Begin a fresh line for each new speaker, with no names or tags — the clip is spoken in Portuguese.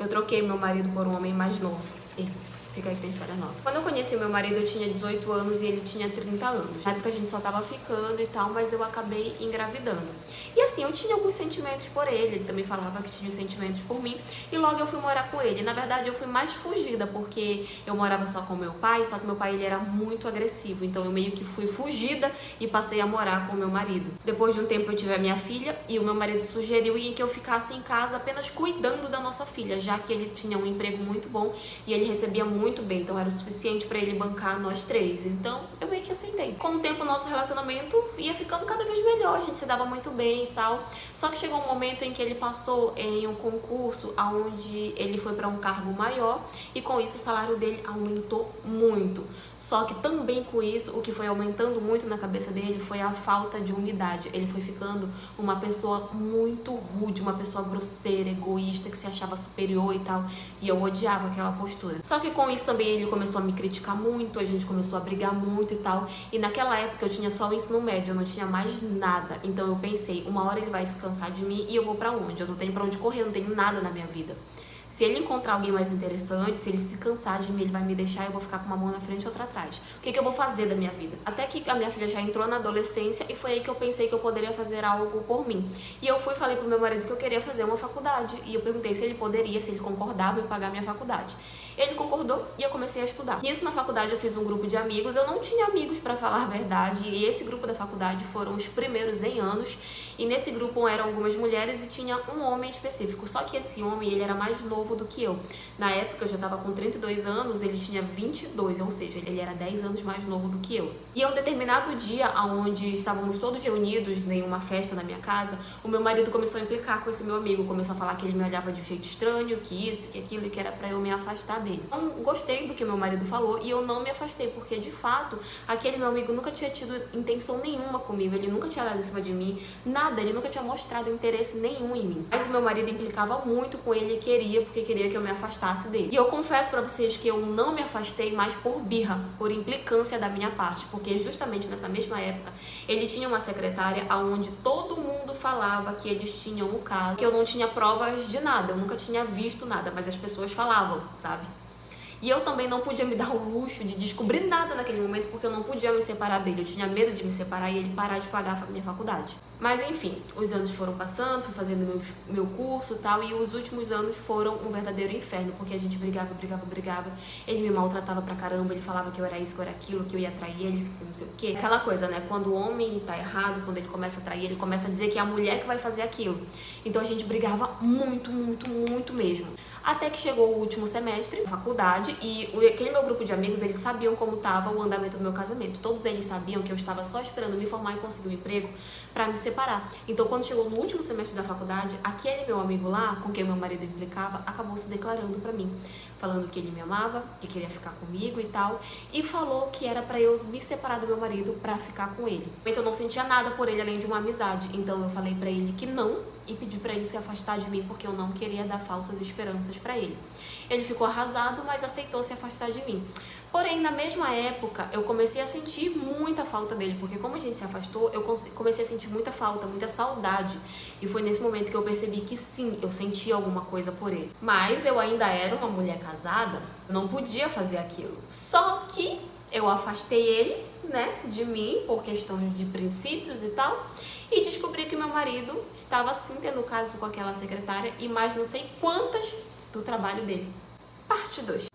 Eu troquei meu marido por um homem mais novo. E fica aí que tem história nova. Quando eu conheci meu marido, eu tinha 18 anos e ele tinha 30 anos. Na época a gente só tava ficando e tal, mas eu acabei engravidando. E assim, eu tinha alguns sentimentos por ele também falava que tinha sentimentos por mim. E logo eu fui morar com ele. Na verdade, eu fui mais fugida, porque eu morava só com meu pai, só que meu pai ele era muito agressivo. Então eu meio que fui fugida e passei a morar com meu marido. Depois de um tempo eu tive a minha filha e o meu marido sugeriu que eu ficasse em casa apenas cuidando da nossa filha, já que ele tinha um emprego muito bom e ele recebia muito bem, então era o suficiente pra ele bancar nós três. Então eu meio que aceitei. Com o tempo o nosso relacionamento ia ficando cada vez melhor, a gente se dava muito bem e tal. Só que chegou um momento em que ele passou em um concurso onde ele foi para um cargo maior e com isso o salário dele aumentou muito. Só que também com isso, o que foi aumentando muito na cabeça dele foi a falta de humildade. Ele foi ficando uma pessoa muito rude, uma pessoa grosseira, egoísta, que se achava superior e tal. E eu odiava aquela postura. Só que com isso também ele começou a me criticar muito, a gente começou a brigar muito e tal. E naquela época eu tinha só o ensino médio, eu não tinha mais nada. Então eu pensei, uma hora ele vai se cansar de mim e eu vou pra onde? Eu não tenho pra onde correr, eu não tenho nada na minha vida. Se ele encontrar alguém mais interessante, se ele se cansar de mim, ele vai me deixar e eu vou ficar com uma mão na frente e outra atrás. O que eu vou fazer da minha vida? Até que a minha filha já entrou na adolescência e foi aí que eu pensei que eu poderia fazer algo por mim. E eu fui e falei pro meu marido que eu queria fazer uma faculdade. E eu perguntei se ele poderia, se ele concordava em pagar minha faculdade. Ele concordou e eu comecei a estudar. Nisso, na faculdade, eu fiz um grupo de amigos. Eu não tinha amigos, pra falar a verdade. E esse grupo da faculdade foram os primeiros em anos. E nesse grupo eram algumas mulheres e tinha um homem específico. Só que esse homem, ele era mais novo do que eu. Na época, eu já tava com 32 anos, ele tinha 22. Ou seja, ele era 10 anos mais novo do que eu. E em um determinado dia, onde estávamos todos reunidos em uma festa na minha casa, o meu marido começou a implicar com esse meu amigo. Começou a falar que ele me olhava de um jeito estranho, que isso, que aquilo, e que era pra eu me afastar dele. Eu gostei do que meu marido falou e eu não me afastei, porque de fato aquele meu amigo nunca tinha tido intenção nenhuma comigo, ele nunca tinha dado em cima de mim, nada, ele nunca tinha mostrado interesse nenhum em mim. Mas o meu marido implicava muito com ele e queria, porque queria que eu me afastasse dele. E eu confesso pra vocês que eu não me afastei mais por birra, por implicância da minha parte, porque justamente nessa mesma época ele tinha uma secretária onde todo mundo falava que eles tinham o caso, que eu não tinha provas de nada, eu nunca tinha visto nada, mas as pessoas falavam, sabe? E eu também não podia me dar o luxo de descobrir nada naquele momento, porque eu não podia me separar dele. Eu tinha medo de me separar e ele parar de pagar a minha faculdade. Mas enfim, os anos foram passando, fui fazendo meu curso e tal, e os últimos anos foram um verdadeiro inferno, porque a gente brigava. Ele me maltratava pra caramba, ele falava que eu era isso, que eu era aquilo, que eu ia trair ele, que não sei o quê. Aquela coisa, né? Quando o homem tá errado, quando ele começa a trair, ele começa a dizer que é a mulher que vai fazer aquilo. Então a gente brigava muito mesmo. Até que chegou o último semestre da faculdade e aquele meu grupo de amigos, eles sabiam como estava o andamento do meu casamento. Todos eles sabiam que eu estava só esperando me formar e conseguir um emprego para me separar. Então, quando chegou no último semestre da faculdade, aquele meu amigo lá, com quem meu marido implicava, acabou se declarando para mim, falando que ele me amava, que queria ficar comigo e tal, e falou que era para eu me separar do meu marido para ficar com ele. Então, eu não sentia nada por ele além de uma amizade. Então, eu falei para ele que não e pedi para ele se afastar de mim porque eu não queria dar falsas esperanças para ele. Ele ficou arrasado, mas aceitou se afastar de mim. Porém, na mesma época, eu comecei a sentir muita falta dele, porque como a gente se afastou, eu comecei a sentir muita falta, muita saudade. E foi nesse momento que eu percebi que sim, eu sentia alguma coisa por ele. Mas eu ainda era uma mulher casada, eu não podia fazer aquilo. Só que eu afastei ele, né, de mim, por questões de princípios e tal, e descobri que meu marido estava sim tendo caso com aquela secretária e mais não sei quantas do trabalho dele. Parte 2.